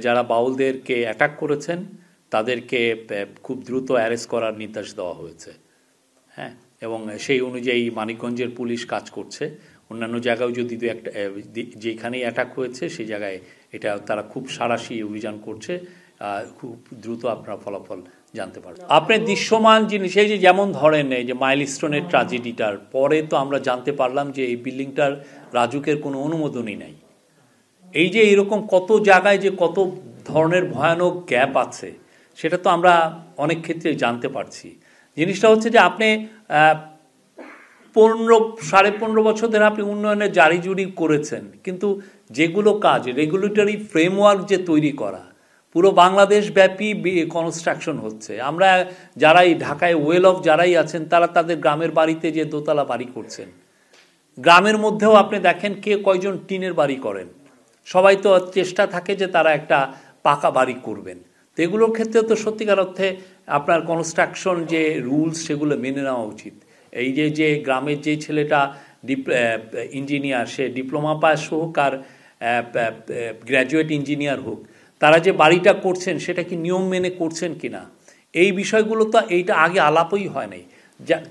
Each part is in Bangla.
যারা বাউলদেরকে অ্যাটাক করেছেন তাদেরকে খুব দ্রুত অ্যারেস্ট করার নির্দেশ দেওয়া হয়েছে। হ্যাঁ, এবং সেই অনুযায়ী মানিকগঞ্জের পুলিশ কাজ করছে। অন্যান্য জায়গায় যদি যেখানেই অ্যাটাক হয়েছে সেই জায়গায় এটা তারা খুব সাঁড়াশি অভিযান করছে, খুব দ্রুত আপনারা ফলাফল জানতে পারবেন। আপনি দৃশ্যমান জিনিস এই যে যেমন ধরেন এই যে মাইলস্টোনের ট্র্যাজেডিটার পরে তো আমরা জানতে পারলাম যে এই বিল্ডিংটার রাজুকের কোনো অনুমোদনই নাই। এই যে এরকম কত জায়গায় যে কত ধরনের ভয়ানক গ্যাপ আছে সেটা তো আমরা অনেক ক্ষেত্রে জানতে পারছি। জিনিসটা হচ্ছে যে আপনি 15.5 বছর ধরে আপনি উন্নয়নের জারিজুরি করেছেন, কিন্তু যেগুলো কাজ রেগুলেটরি ফ্রেমওয়ার্ক যে তৈরি করা পুরো বাংলাদেশ ব্যাপী কনস্ট্রাকশন হচ্ছে। আমরা যারাই ঢাকায় ওয়েল অফ যারাই আছেন তারা তাদের গ্রামের বাড়িতে যে দোতলা বাড়ি করছেন। গ্রামের মধ্যেও আপনি দেখেন কে কয়জন টিনের বাড়ি করেন, সবাই তো চেষ্টা থাকে যে তারা একটা পাকা বাড়ি করবেন। তো এগুলোর ক্ষেত্রে তো সত্যিকার অর্থে আপনার কনস্ট্রাকশন যে রুলস সেগুলো মেনে নেওয়া উচিত। এই যে গ্রামের যে ছেলেটা ইঞ্জিনিয়ার, সে ডিপ্লোমা পাস হোক আর গ্র্যাজুয়েট ইঞ্জিনিয়ার হোক, তারা যে বাড়িটা করছেন সেটা কি নিয়ম মেনে করছেন কিনা, এই বিষয়গুলো তো এইটা আগে আলাপই হয় নাই।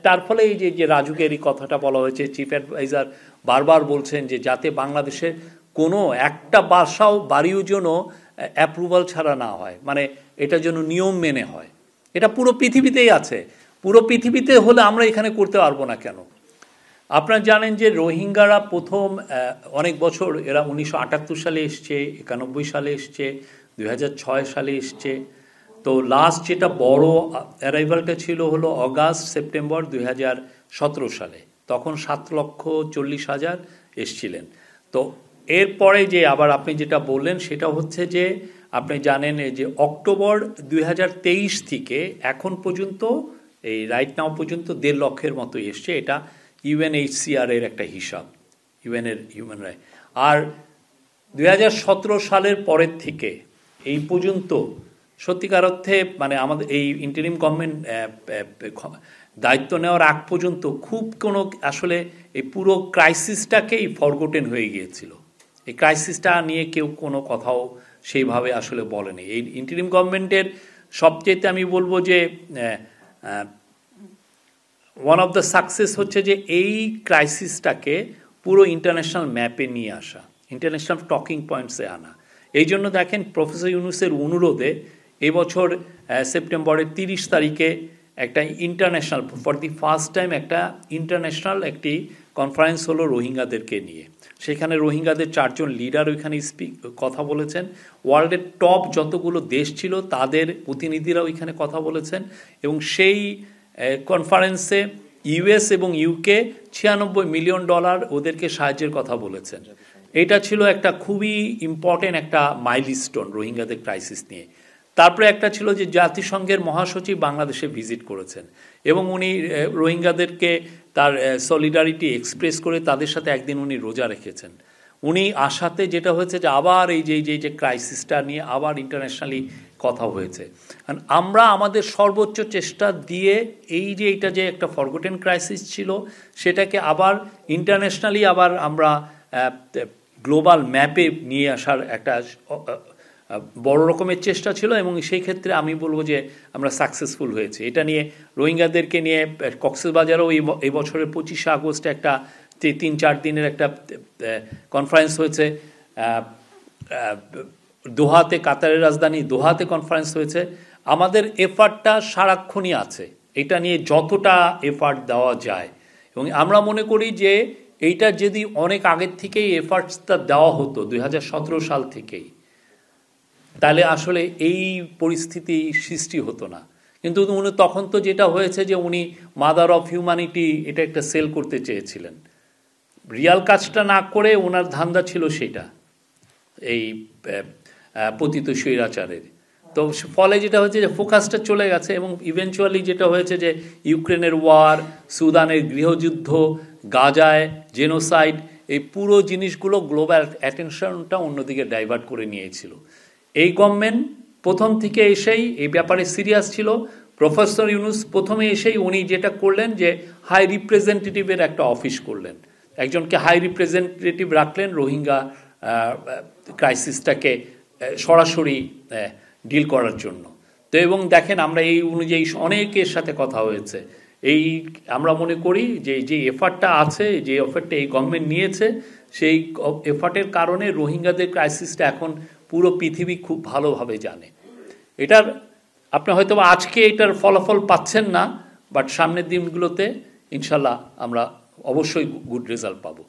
তার ফলে এই যে রাজুকের এই কথাটা বলা হয়েছে, চিফ অ্যাডভাইজার বারবার বলছেন যে যাতে বাংলাদেশের কোনো একটা বাড়িও যেন অ্যাপ্রুভাল ছাড়া না হয়, মানে এটা যেন নিয়ম মেনে হয়। এটা পুরো পৃথিবীতেই আছে, পুরো পৃথিবীতে হলে আমরা এখানে করতে পারবো না কেন? আপনারা জানেন যে রোহিঙ্গারা প্রথম অনেক বছর, এরা 1978 সালে এসছে, 91 সালে এসছে, 2006 সালে এসছে। তো লাস্ট যেটা বড় অ্যারাইভালটা ছিল হলো অগাস্ট সেপ্টেম্বর 2017 সালে, তখন 7,40,000 এসছিলেন। তো এরপরে যে আবার আপনি যেটা বললেন সেটা হচ্ছে যে আপনি জানেন যে অক্টোবর 2023 থেকে এখন পর্যন্ত এই রাইট নাও পর্যন্ত 1.5 লক্ষের মতো এসছে। এটা UNHCR এর একটা হিসাব, ইউএনের হিউম্যান রাইট। আর 2017 সালের পরের থেকে এই পর্যন্ত সত্যিকার অর্থে মানে আমাদের এই ইন্টারিম গভর্নমেন্ট দায়িত্ব নেওয়ার আগ পর্যন্ত খুব কোনো আসলে এই পুরো ক্রাইসিসটাকেই ফরগটেন হয়ে গিয়েছিল। এই ক্রাইসিসটা নিয়ে কেউ কোনো কথাও সেইভাবে আসলে বলেনি। এই ইন্টারিম গভর্নমেন্টের সবচেয়ে আমি বলবো যে ওয়ান অফ দ্য সাকসেস হচ্ছে যে এই ক্রাইসিসটাকে পুরো ইন্টারন্যাশনাল ম্যাপে নিয়ে আসা, ইন্টারন্যাশনাল টকিং পয়েন্টসে আনা। এই জন্য দেখেন প্রফেসর ইউনূসের অনুরোধে এবছর সেপ্টেম্বরের 30 তারিখে একটা international, for the first time একটা ইন্টারন্যাশনাল একটি কনফারেন্স হলো রোহিঙ্গাদেরকে নিয়ে। সেখানে রোহিঙ্গাদের 4 জন লিডার ওইখানে কথা বলেছেন। ওয়ার্ল্ডের টপ যতগুলো দেশ ছিল তাদের প্রতিনিধিরা ওইখানে কথা বলেছেন, এবং সেই কনফারেন্সে US এবং UK $96 মিলিয়ন ওদেরকে সাহায্যের কথা বলেছেন। এটা ছিল একটা খুবই ইম্পর্টেন্ট একটা মাইলস্টোন রোহিঙ্গাদের ক্রাইসিস নিয়ে। তারপরে একটা ছিল যে জাতিসংঘের মহাসচিব বাংলাদেশে ভিজিট করেছেন এবং উনি রোহিঙ্গাদেরকে তার সলিডারিটি এক্সপ্রেস করে তাদের সাথে একদিন উনি রোজা রেখেছেন। উনি আসাতে যেটা হয়েছে যে আবার এই যে ক্রাইসিসটা নিয়ে আবার ইন্টারন্যাশনালি কথা হয়েছে। আমরা আমাদের সর্বোচ্চ চেষ্টা দিয়ে এইটা যে একটা ফরগটেন ক্রাইসিস ছিল সেটাকে আবার ইন্টারন্যাশনালি আবার আমরা গ্লোবাল ম্যাপে নিয়ে আসার একটা বড় রকমের চেষ্টা ছিল, এবং সেই ক্ষেত্রে আমি বলবো যে আমরা সাকসেসফুল হয়েছে। এটা নিয়ে রোহিঙ্গাদেরকে নিয়ে কক্সবাজারেও এই বছরের 25 আগস্টে একটা 3-4 দিনের একটা কনফারেন্স হয়েছে। দোহাতে, কাতারের রাজধানী দোহাতে কনফারেন্স হয়েছে। আমাদের এফার্টটা সারাক্ষণই আছে, এটা নিয়ে যতটা এফার্ট দেওয়া যায়, এবং আমরা মনে করি যে এইটা যদি অনেক আগের থেকেই এফার্টসটা দেওয়া হতো 2017 সাল থেকেই, তাহলে আসলে এই পরিস্থিতি সৃষ্টি হতো না। কিন্তু উনি তখন তো যেটা হয়েছে যে উনি মাদার অফ হিউম্যানিটি এটা একটা সেল করতে চেয়েছিলেন, রিয়াল কাজটা না করে ওনার ধান্দা ছিল সেটা, এই পতিত স্বৈরাচারের। তো ফলে যেটা হয়েছে যে ফোকাসটা চলে গেছে, এবং ইভেনচুয়ালি যেটা হয়েছে যে ইউক্রেনের ওয়ার, সুদানের গৃহযুদ্ধ, গাজায় জেনোসাইড, এই পুরো জিনিসগুলো গ্লোবাল অ্যাটেনশনটা অন্যদিকে ডাইভার্ট করে নিয়েছিল। এই গভর্নমেন্ট প্রথম থেকে এসেই এই ব্যাপারে সিরিয়াস ছিল। প্রফেসর ইউনূস প্রথমে এসেই উনি যেটা করলেন যে হাই রিপ্রেজেন্টেটিভের একটা অফিস করলেন, একজনকে হাই রিপ্রেজেন্টেটিভ রাখলেন রোহিঙ্গা ক্রাইসিসটাকে সরাসরি ডিল করার জন্য। তো এবং দেখেন আমরা এই অনুযায়ী অনেকের সাথে কথা হয়েছে, এই আমরা মনে করি যে যে এফার্টটা আছে, যে এফার্টটা এই গভর্নমেন্ট নিয়েছে, সেই এফার্টের কারণে রোহিঙ্গাদের ক্রাইসিসটা এখন পুরো পৃথিবী খুব ভালোভাবে জানে। এটার আপনি হয়তো আজকে এটার ফলাফল পাচ্ছেন না, বাট সামনের দিনগুলোতে ইনশাল্লাহ আমরা অবশ্যই গুড রেজাল্ট পাবো।